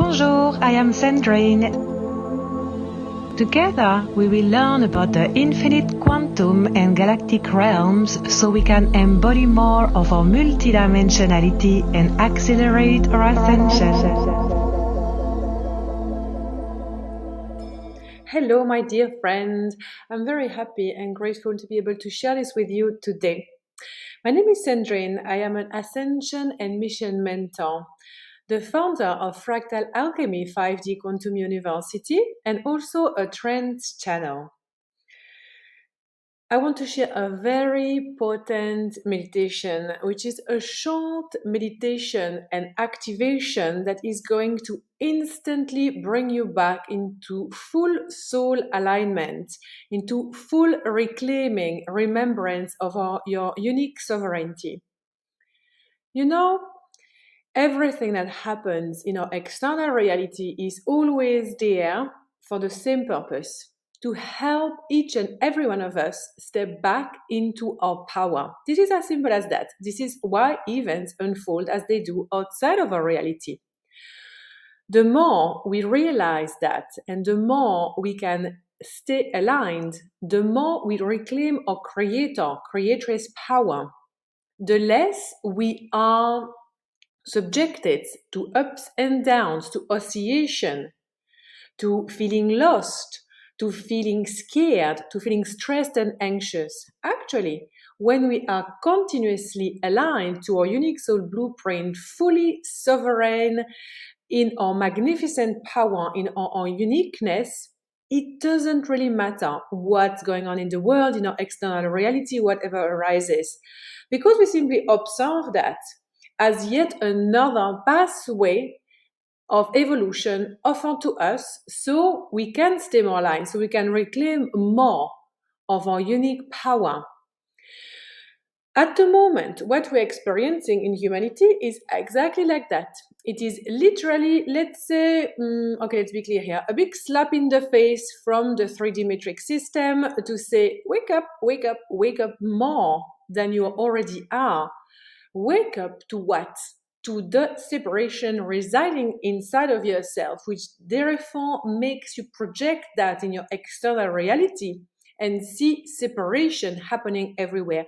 Bonjour, I am Sandrine. Together, we will learn about the infinite quantum and galactic realms so we can embody more of our multidimensionality and accelerate our ascension. Hello, my dear friend. I'm very happy and grateful to be able to share this with you today. My name is Sandrine. I am an Ascension and Mission Mentor, the founder of Fractal Alchemy 5D Quantum University, and also a Trance channel. I want to share a very potent meditation, which is a short meditation and activation that is going to instantly bring you back into full soul alignment, into full reclaiming remembrance of your unique sovereignty. You know, everything that happens in our external reality is always there for the same purpose, to help each and every one of us step back into our power. This is as simple as that. This is why events unfold as they do outside of our reality. The more we realize that, and the more we can stay aligned, the more we reclaim our creatress power, the less we are subjected to ups and downs, to oscillation, to feeling lost, to feeling scared, to feeling stressed and anxious. Actually, when we are continuously aligned to our unique soul blueprint, fully sovereign in our magnificent power, in our uniqueness, it doesn't really matter what's going on in the world, in our external reality, whatever arises, because we simply observe that as yet another pathway of evolution offered to us so we can stay more aligned, so we can reclaim more of our unique power. At the moment, what we're experiencing in humanity is exactly like that. It is literally, let's say, let's be clear here, a big slap in the face from the 3D matrix system to say, wake up, wake up, wake up more than you already are. Wake up to what? To the separation residing inside of yourself, which therefore makes you project that in your external reality and see separation happening everywhere.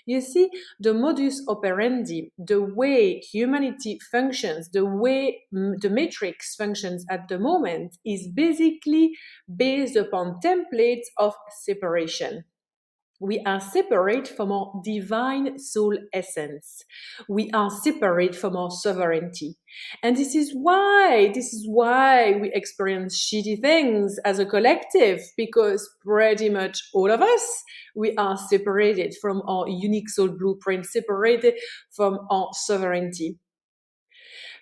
You see, the modus operandi, the way humanity functions, the way the matrix functions at the moment is basically based upon templates of separation. We are separate from our divine soul essence. We are separate from our sovereignty. And this is why we experience shitty things as a collective, because pretty much all of us, we are separated from our unique soul blueprint, separated from our sovereignty.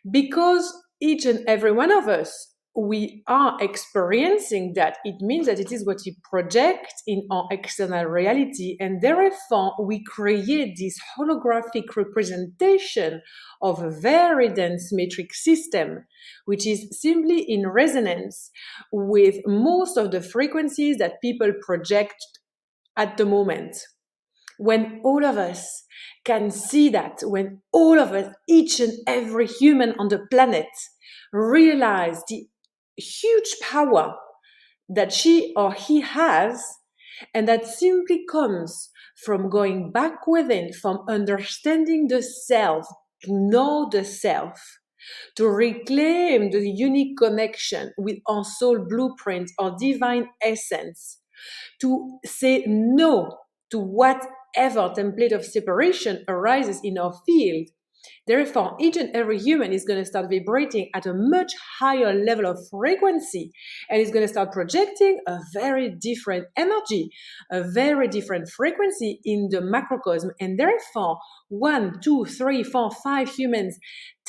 Because each and every one of us, we are experiencing that, it means that it is what we project in our external reality, and therefore we create this holographic representation of a very dense matrix system, which is simply in resonance with most of the frequencies that people project at the moment. When all of us can see that, when all of us, each and every human on the planet, realize the huge power that she or he has, and that simply comes from going back within, from understanding the self, to know the self, to reclaim the unique connection with our soul blueprint, our divine essence, to say no to whatever template of separation arises in our field. Therefore, each and every human is going to start vibrating at a much higher level of frequency, and is going to start projecting a very different energy, a very different frequency in the macrocosm. And therefore, 1, 2, 3, 4, 5 humans,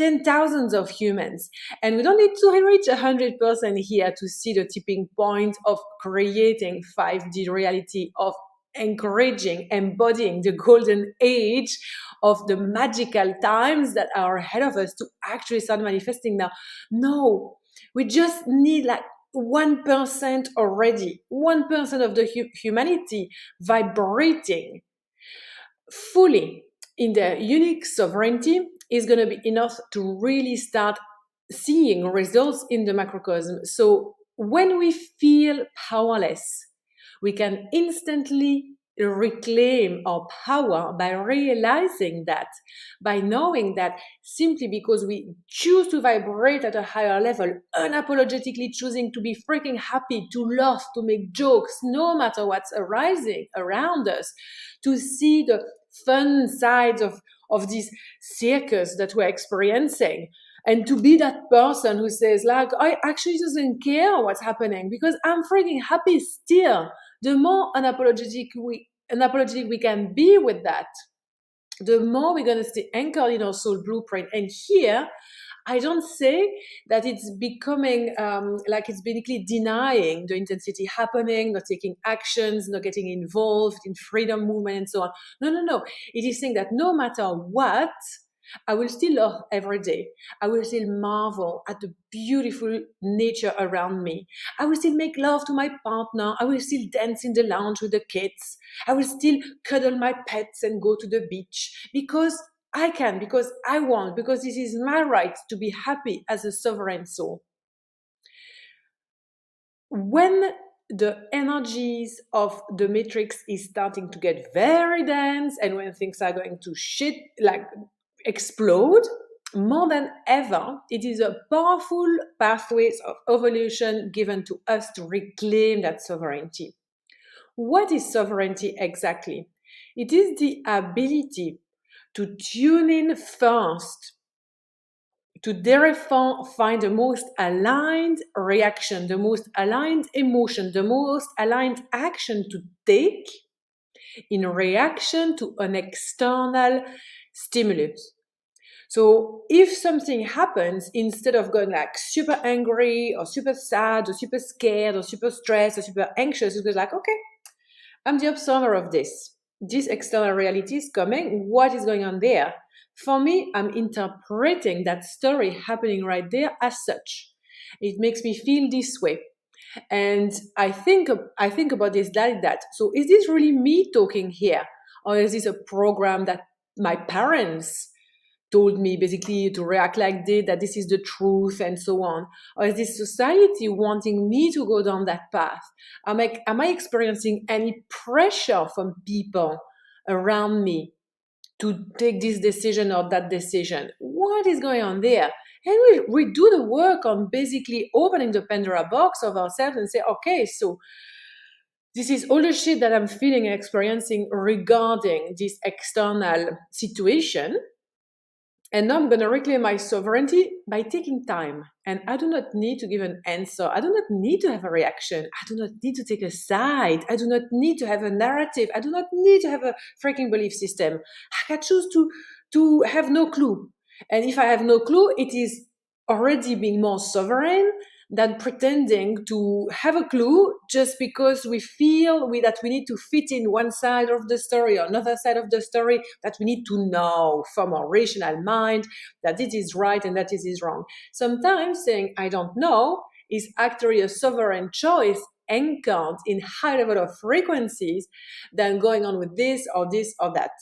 10,000s of humans. And we don't need to reach 100% here to see the tipping point of creating 5D reality, of encouraging, embodying the golden age of the magical times that are ahead of us to actually start manifesting now. No, we just need like 1% already, 1% of the humanity vibrating fully in their unique sovereignty is going to be enough to really start seeing results in the macrocosm. So when we feel powerless, we can instantly reclaim our power by realizing that, by knowing that simply because we choose to vibrate at a higher level, unapologetically choosing to be freaking happy, to laugh, to make jokes, no matter what's arising around us, to see the fun sides of this circus that we're experiencing, and to be that person who says like, I actually doesn't care what's happening because I'm freaking happy still. The more unapologetic we can be with that, the more we're going to stay anchored in our soul blueprint. And here, I don't say that it's becoming like it's basically denying the intensity happening, not taking actions, not getting involved in freedom movement and so on. No, no, no. It is saying that no matter what, I will still love every day. I will still marvel at the beautiful nature around me. I will still make love to my partner. I will still dance in the lounge with the kids. I will still cuddle my pets and go to the beach because I can, because I want, because this is my right to be happy as a sovereign soul. When the energies of the matrix is starting to get very dense and when things are going to explode, more than ever, it is a powerful pathways of evolution given to us to reclaim that sovereignty. What is sovereignty exactly? It is the ability to tune in first, to therefore find the most aligned reaction, the most aligned emotion, the most aligned action to take in reaction to an external stimulus. So if something happens, instead of going like super angry or super sad or super scared or super stressed or super anxious, it goes like, okay, I'm the observer of this. This external reality is coming. What is going on there? For me, I'm interpreting that story happening right there as such. It makes me feel this way. And I think about this like that. So is this really me talking here? Or is this a program that my parents told me basically to react like this, that this is the truth and so on? Or is this society wanting me to go down that path? Am I experiencing any pressure from people around me to take this decision or that decision? What is going on there? And we do the work on basically opening the Pandora box of ourselves and say, okay, so this is all the shit that I'm feeling and experiencing regarding this external situation. And now I'm going to reclaim my sovereignty by taking time. And I do not need to give an answer. I do not need to have a reaction. I do not need to take a side. I do not need to have a narrative. I do not need to have a freaking belief system. I can choose to have no clue. And if I have no clue, it is already being more sovereign than pretending to have a clue just because we feel that we need to fit in one side of the story or another side of the story, that we need to know from our rational mind that it is right and that it is wrong. Sometimes saying I don't know is actually a sovereign choice anchored in high level of frequencies than going on with this or that.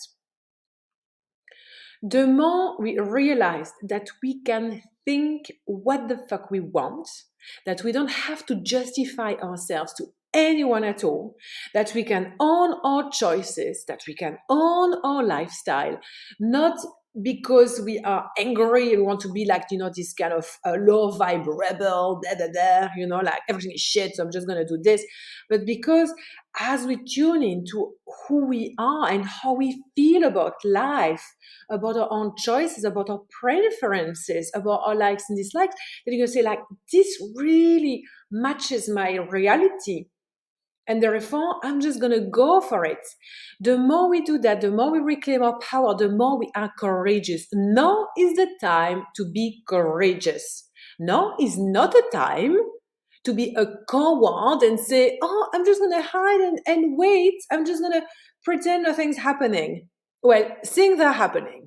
The more we realize that we can think what the fuck we want, that we don't have to justify ourselves to anyone at all, that we can own our choices, that we can own our lifestyle, not because we are angry and want to be like, this kind of low vibe rebel, like everything is shit, so I'm just going to do this. But because as we tune into who we are and how we feel about life, about our own choices, about our preferences, about our likes and dislikes, that you can say like, this really matches my reality. And therefore, I'm just going to go for it. The more we do that, the more we reclaim our power, the more we are courageous. Now is the time to be courageous. Now is not the time to be a coward and say, oh, I'm just going to hide and wait. I'm just going to pretend nothing's happening. Well, things are happening.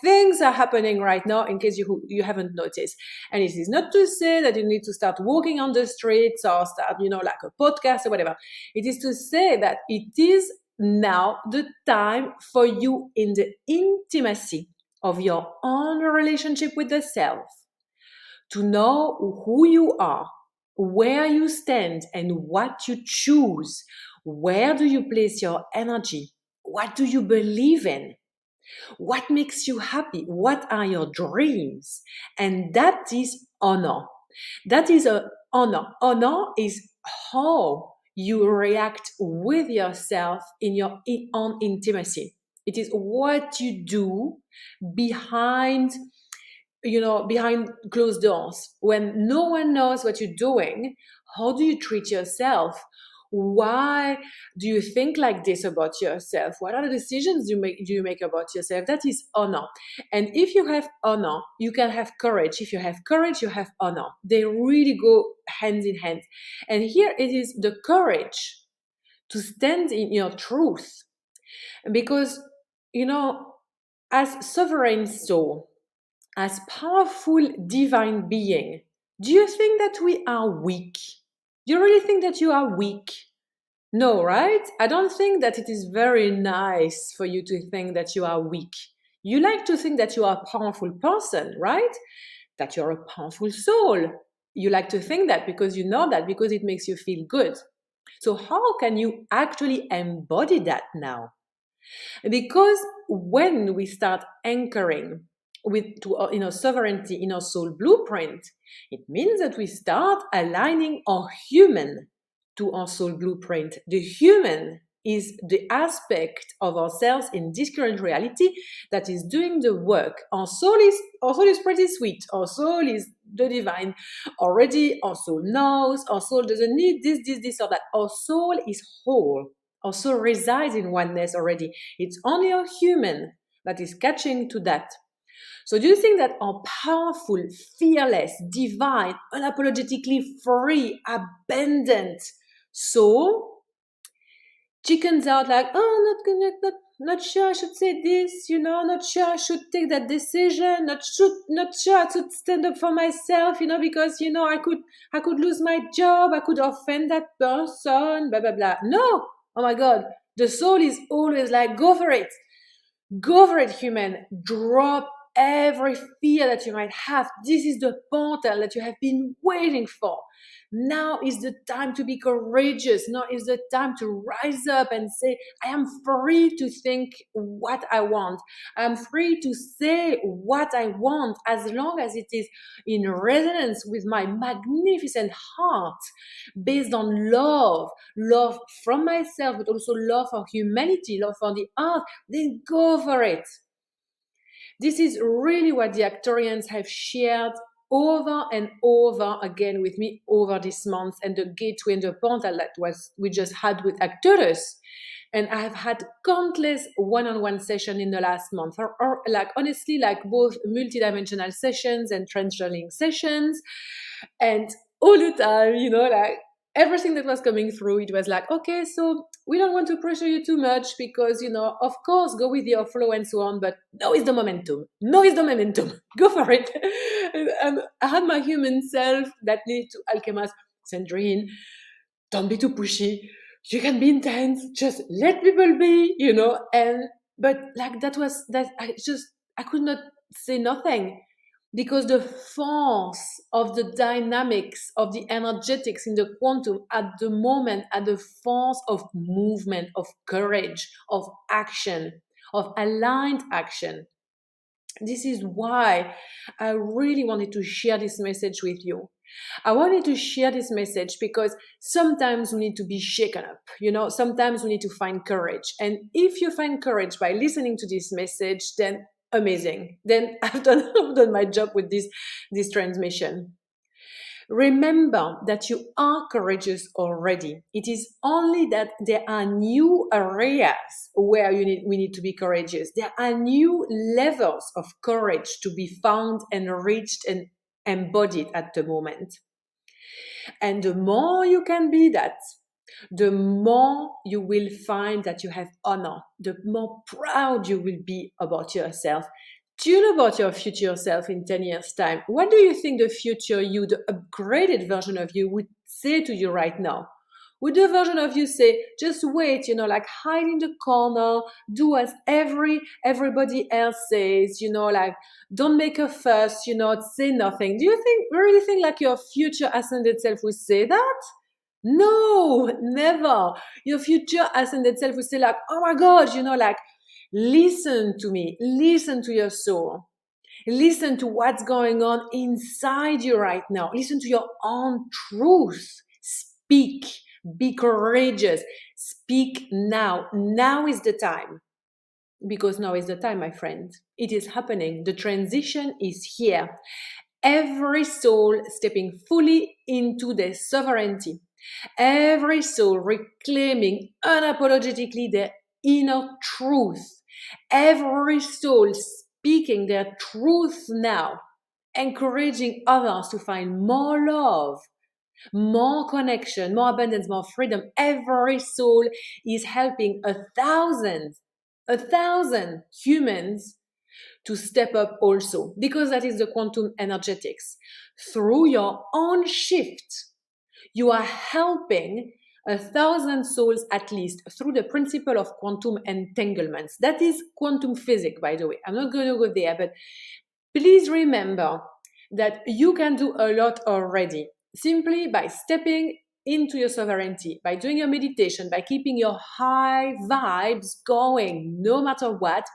Things are happening right now in case you haven't noticed. And it is not to say that you need to start walking on the streets or start, like a podcast or whatever. It is to say that it is now the time for you in the intimacy of your own relationship with the self to know who you are, where you stand, and what you choose. Where do you place your energy? What do you believe in? What makes you happy? What are your dreams? And that is honor. That is a honor. Honor is how you react with yourself in your own intimacy. It is what you do behind behind closed doors when no one knows what you're doing. How do you treat yourself? Why do you think like this about yourself? What are the decisions you make about yourself? That is honor. And if you have honor, you can have courage. If you have courage, you have honor. They really go hand in hand. And here it is the courage to stand in your truth, because as sovereign soul, as powerful divine being, do you think that we are weak? Do you really think that you are weak? No, right? I don't think that it is very nice for you to think that you are weak. You like to think that you are a powerful person, right? That you're a powerful soul. You like to think that because you know that, because it makes you feel good. So how can you actually embody that now? Because when we start anchoring to our inner sovereignty, in our soul blueprint, it means that we start aligning our human to our soul blueprint. The human is the aspect of ourselves in this current reality that is doing the work. Our soul is pretty sweet. Our soul is the divine already. Our soul knows. Our soul doesn't need this or that. Our soul is whole. Our soul resides in oneness already. It's only our human that is catching to that. So do you think that our powerful, fearless, divine, unapologetically free, abundant soul chickens out like, oh, not sure I should say this, not sure I should take that decision, not sure I should stand up for myself, because I could lose my job, I could offend that person, blah blah blah. No, oh my God, the soul is always like, go for it. Go for it, human. Drop every fear that you might have. This is the portal that you have been waiting for. Now is the time to be courageous. Now is the time to rise up and say, I am free to think what I want. I'm free to say what I want, as long as it is in resonance with my magnificent heart, based on love from myself, but also love for humanity, love for the earth. Then go for it. This is really what the Actorians have shared over and over again with me over this month, and the gateway and the portal that we just had with Actors. And I have had countless one-on-one sessions in the last month, or like honestly, like both multidimensional sessions and trans-journaling sessions. And all the time, like everything that was coming through, it was like, okay, so we don't want to pressure you too much because, of course, go with your flow and so on, but now is the momentum. Go for it. And I had my human self that needed to alchemize, Sandrine, don't be too pushy. You can be intense. Just let people be, but like I could not say nothing, because the force of the dynamics of the energetics in the quantum at the moment, at the force of movement, of courage, of action, of aligned action. This is why I really wanted to share this message with you. I wanted to share this message because sometimes we need to be shaken up. Sometimes we need to find courage. And if you find courage by listening to this message, then amazing. Then I've done my job with this transmission. Remember that you are courageous already. It is only that there are new areas where we need to be courageous. There are new levels of courage to be found and reached and embodied at the moment. And the more you can be that, the more you will find that you have honor, the more proud you will be about yourself. Tune about your future self in 10 years' time. What do you think the future you, the upgraded version of you, would say to you right now? Would the version of you say, just wait, like hide in the corner, do as everybody else says, like don't make a fuss, say nothing? Do you really think like your future ascended self would say that? No, never. Your future ascended self will say like, oh my God, like listen to me, listen to your soul. Listen to what's going on inside you right now. Listen to your own truth. Speak. Be courageous. Speak now. Now is the time. Because now is the time, my friend. It is happening. The transition is here. Every soul stepping fully into their sovereignty. Every soul reclaiming unapologetically their inner truth. Every soul speaking their truth now, encouraging others to find more love, more connection, more abundance, more freedom. Every soul is helping 1,000 humans to step up also, because that is the quantum energetics. Through your own shift, you are helping 1,000 souls at least through the principle of quantum entanglements. That is quantum physics, by the way. I'm not going to go there, but please remember that you can do a lot already simply by stepping into your sovereignty, by doing your meditation, by keeping your high vibes going no matter what.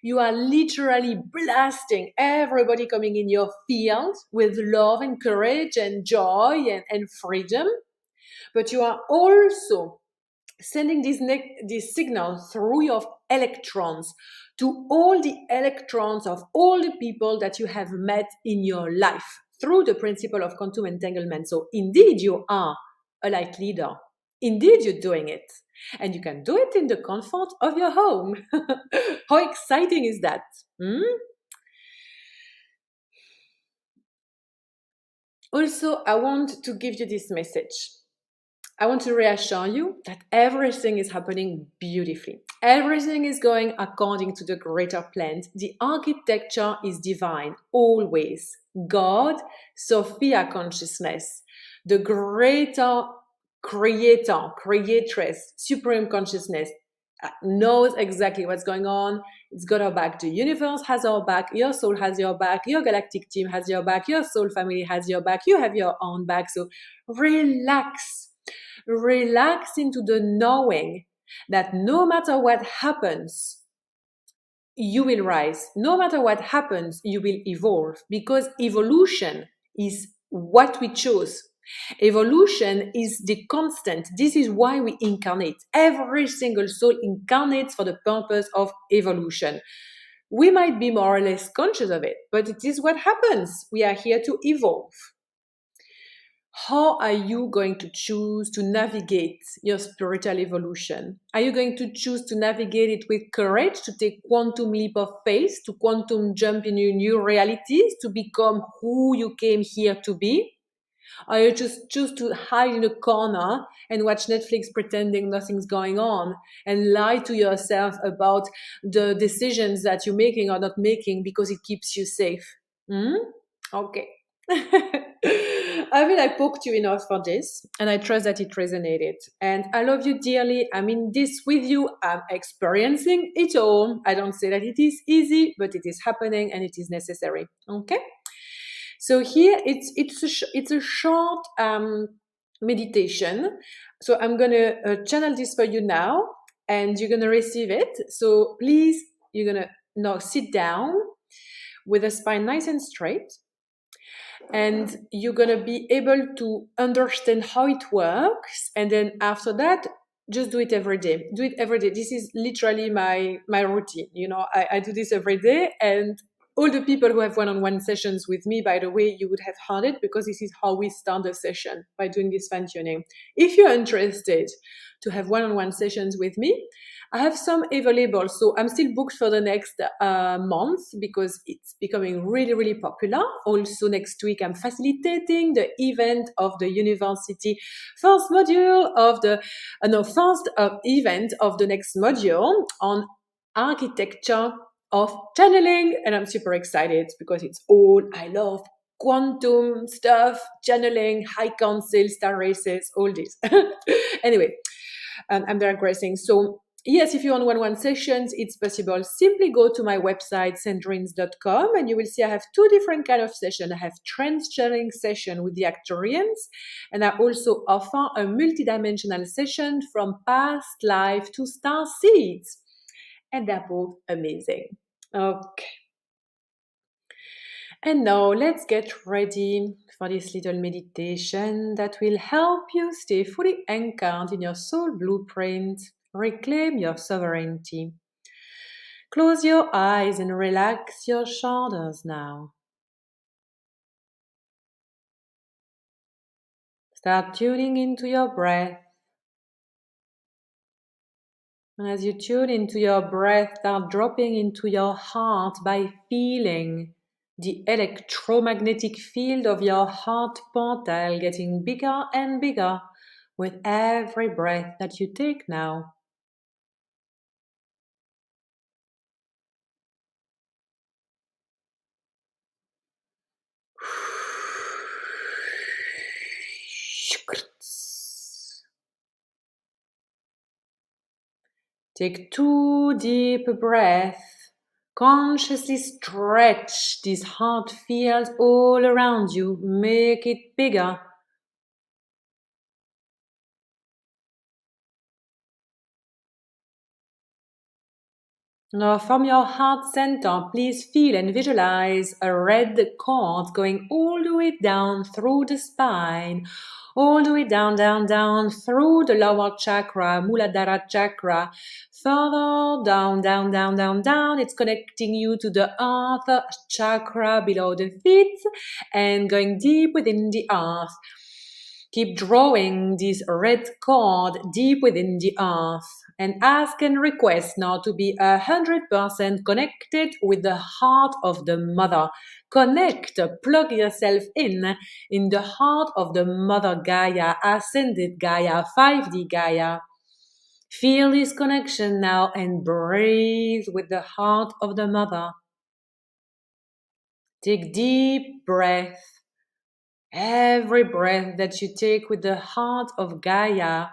You are literally blasting everybody coming in your field with love and courage and joy and freedom. But you are also sending this signal through your electrons to all the electrons of all the people that you have met in your life through the principle of quantum entanglement. So indeed, you are a light leader. Indeed, you're doing it. And you can do it in the comfort of your home. How exciting is that? Also, I want to give you this message. I want to reassure you that everything is happening beautifully. Everything is going according to the greater plan. The architecture is divine, always. God, Sophia consciousness, the greater creator, creatress, supreme consciousness knows exactly what's going on. It's got our back. The universe has our back. Your soul has your back. Your galactic team has your back. Your soul family has your back. You have your own back. So relax. Relax into the knowing that no matter what happens, you will rise. No matter what happens, you will evolve, because evolution is what we chose. Evolution is the constant. This is why we incarnate. Every single soul incarnates for the purpose of evolution. We might be more or less conscious of it, but it is what happens. We are here to evolve. How are you going to choose to navigate your spiritual evolution? Are you going to choose to navigate it with courage, to take quantum leap of faith, to quantum jump in your new realities, to become who you came here to be? Or you just choose to hide in a corner and watch Netflix pretending nothing's going on and lie to yourself about the decisions that you're making or not making because it keeps you safe? Okay. I mean, I poked you enough for this, and I trust that it resonated. And I love you dearly. I'm in this with you. I'm experiencing it all. I don't say that it is easy, but it is happening and it is necessary. Okay. So here it's a short meditation. So I'm gonna channel this for you now, and you're gonna receive it. So please, you're gonna now sit down with the spine nice and straight. And you're going to be able to understand how it works. And then after that, just do it every day. Do it every day. This is literally my routine. I do this every day. And all the people who have one-on-one sessions with me, by the way, you would have heard it, because this is how we start the session, by doing this fine-tuning. If you're interested to have one-on-one sessions with me, I have some available. So I'm still booked for the next month, because it's becoming really, really popular. Also next week, I'm facilitating the event of the university first module of the, first event of the next module on architecture of channeling. And I'm super excited because it's all I love. Quantum stuff, channeling, high council, star races, all this. Anyway, I'm digressing. So yes, if you want one-on-one sessions, it's possible. Simply go to my website, sandrines.com, and you will see I have two different kind of sessions. I have trance channeling session with the Acturians, and I also offer a multidimensional session from past life to star seeds. And they're both amazing. Okay. And now let's get ready for this little meditation that will help you stay fully anchored in your soul blueprint, reclaim your sovereignty. Close your eyes and relax your shoulders now. Start tuning into your breath. And as you tune into your breath, start dropping into your heart by feeling the electromagnetic field of your heart portal getting bigger and bigger with every breath that you take now. Take 2 deep breaths. Consciously stretch this heart field all around you. Make it bigger. Now, from your heart center, please feel and visualize a red cord going all the way down through the spine, all the way down, down, down through the lower chakra, Muladhara chakra, further down, down, down, down, down. It's connecting you to the earth chakra below the feet and going deep within the earth. Keep drawing this red cord deep within the earth and ask and request now to be 100% connected with the heart of the mother. Connect, plug yourself in the heart of the mother Gaia, ascended Gaia, 5D Gaia. Feel this connection now and breathe with the heart of the mother. Take deep breath. Every breath that you take with the heart of Gaia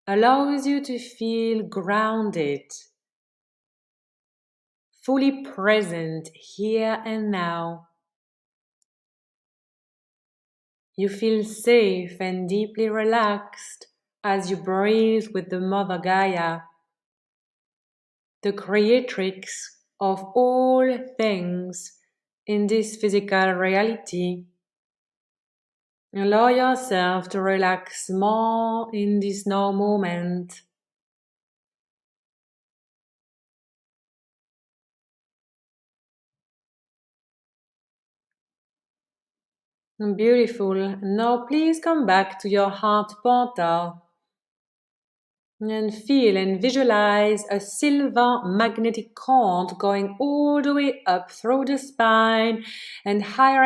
allows you to feel grounded, fully present here and now. You feel safe and deeply relaxed as you breathe with the Mother Gaia, the creatrix of all things in this physical reality. Allow yourself to relax more in this now moment. Beautiful. Now please come back to your heart portal and feel and visualize a silver magnetic cord going all the way up through the spine and higher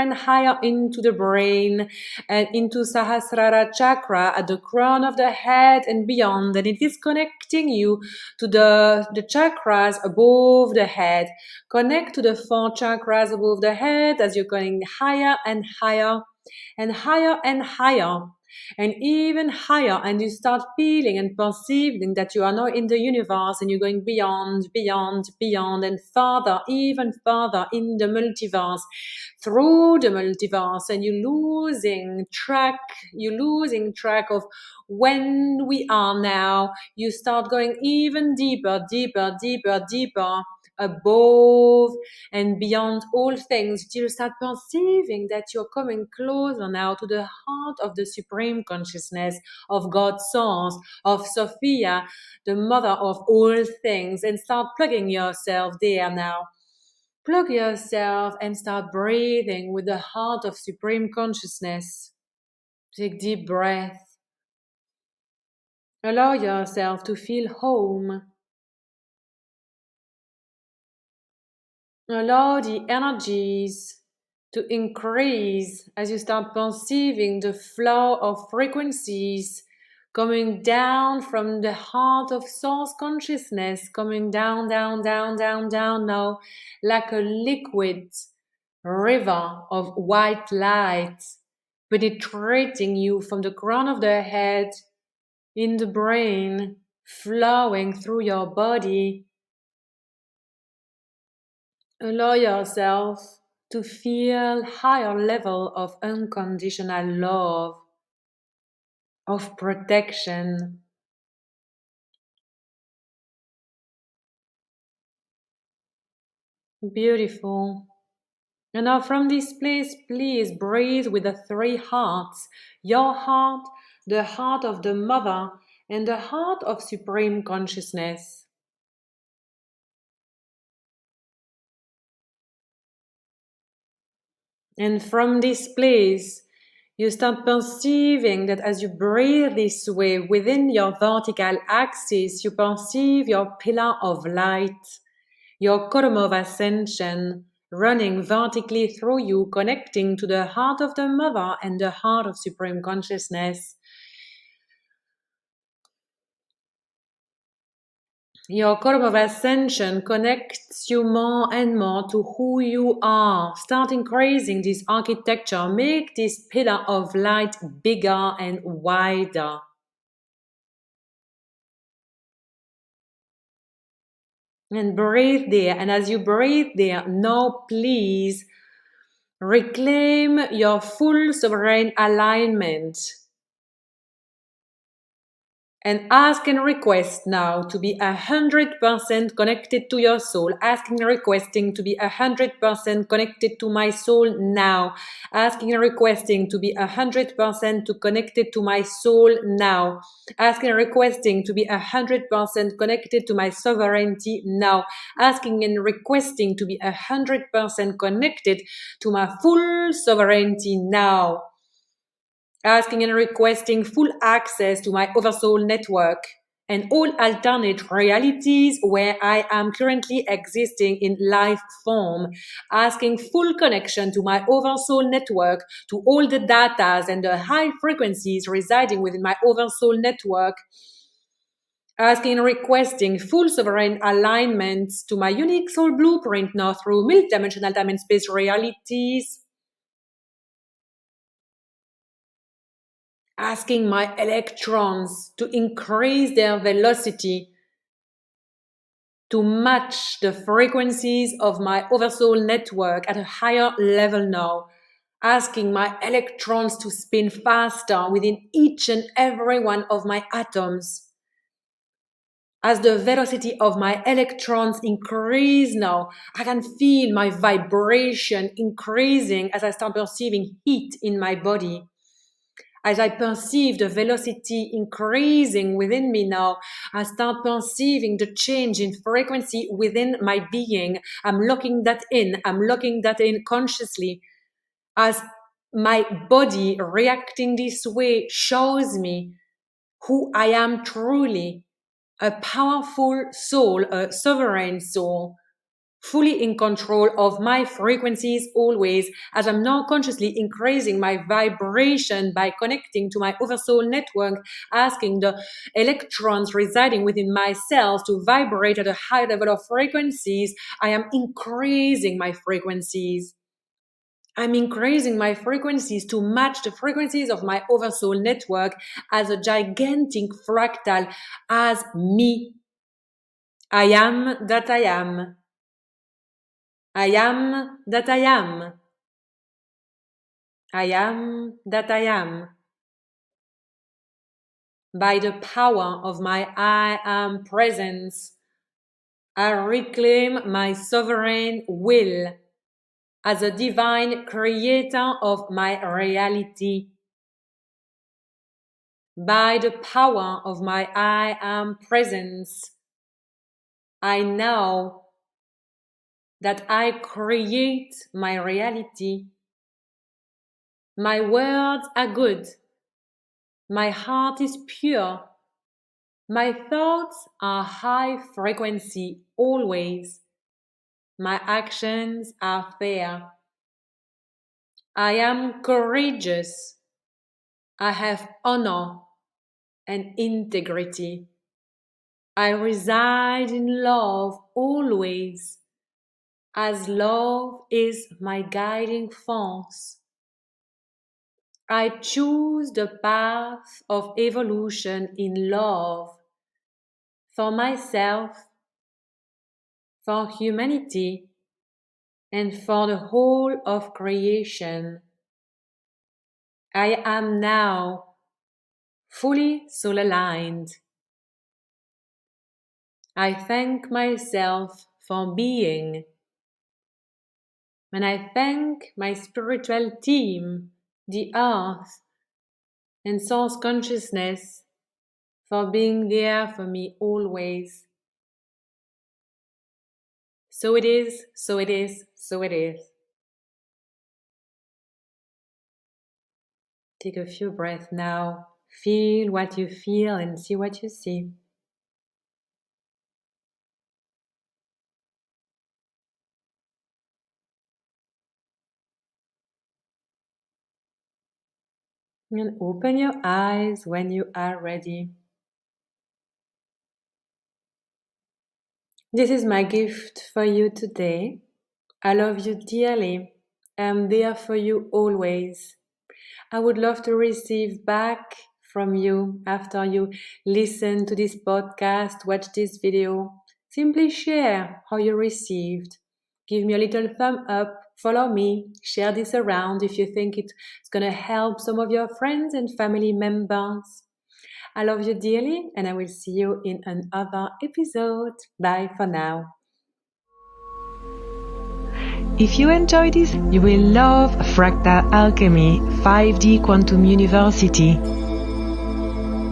into the brain and into Sahasrara chakra at the crown of the head and beyond. And it is connecting you to the chakras above the head. Connect to the 4 chakras above the head as you're going higher and higher and higher and higher and even higher, and you start feeling and perceiving that you are now in the universe and you're going beyond, beyond, beyond, and further, even further in the multiverse, through the multiverse, and you're losing track of when we are now. You start going even deeper, deeper, deeper, deeper above and beyond all things, till you start perceiving that you're coming closer now to the heart of the supreme consciousness of God's source, of Sophia, the mother of all things, and start plugging yourself there now. Plug yourself and start breathing with the heart of supreme consciousness. Take deep breath. Allow yourself to feel home. Allow the energies to increase as you start perceiving the flow of frequencies coming down from the heart of source consciousness, coming down, down, down, down, down now, like a liquid river of white light, penetrating you from the crown of the head in the brain, flowing through your body. Allow yourself to feel higher level of unconditional love, of protection. Beautiful. And now from this place, please breathe with the three hearts. Your heart, the heart of the mother, and the heart of supreme consciousness. And from this place, you start perceiving that as you breathe this way within your vertical axis, you perceive your pillar of light, your column of ascension running vertically through you, connecting to the heart of the mother and the heart of supreme consciousness. Your column of ascension connects you more and more to who you are. Start increasing this architecture. Make this pillar of light bigger and wider. And breathe there. And as you breathe there, now please reclaim your full sovereign alignment. And ask and request now to be 100% connected to your soul. Asking and requesting to be 100% connected to my soul now. Asking and requesting to be 100% connected to my soul now. Asking and requesting to be 100% connected to my sovereignty now. Asking and requesting to be 100% connected to my full sovereignty now. Asking and requesting full access to my oversoul network and all alternate realities where I am currently existing in life form, asking full connection to my oversoul network, to all the datas and the high frequencies residing within my oversoul network, asking and requesting full sovereign alignment to my unique soul blueprint now through multidimensional time and space realities, asking my electrons to increase their velocity to match the frequencies of my oversoul network at a higher level now, asking my electrons to spin faster within each and every one of my atoms. As the velocity of my electrons increase now, I can feel my vibration increasing as I start perceiving heat in my body. As I perceive the velocity increasing within me now, I start perceiving the change in frequency within my being. I'm locking that in. I'm locking that in consciously. As my body reacting this way shows me who I am truly, a powerful soul, a sovereign soul, fully in control of my frequencies always, as I'm now consciously increasing my vibration by connecting to my oversoul network, asking the electrons residing within my cells to vibrate at a high level of frequencies. I am increasing my frequencies. I'm increasing my frequencies to match the frequencies of my oversoul network as a gigantic fractal, as me. I am that I am. I am that I am. I am that I am. By the power of my I am presence, I reclaim my sovereign will as a divine creator of my reality. By the power of my I am presence, I know that I create my reality. My words are good. My heart is pure. My thoughts are high frequency always. My actions are fair. I am courageous. I have honor and integrity. I reside in love always, as love is my guiding force. I choose the path of evolution in love for myself, for humanity, and for the whole of creation. I am now fully soul aligned. I thank myself for being, and I thank my spiritual team, the earth, and source consciousness for being there for me always. So it is, so it is, so it is. Take a few breaths now. Feel what you feel and see what you see. And open your eyes when you are ready. This is my gift for you today. I love you dearly. I'm there for you always. I would love to receive back from you after you listen to this podcast, watch this video. Simply share how you received. Give me a little thumb up, follow me, share this around if you think it's going to help some of your friends and family members. I love you dearly and I will see you in another episode. Bye for now. If you enjoy this, you will love Fractal Alchemy 5D Quantum University.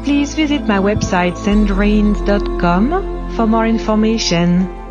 Please visit my website sandrines.com for more information.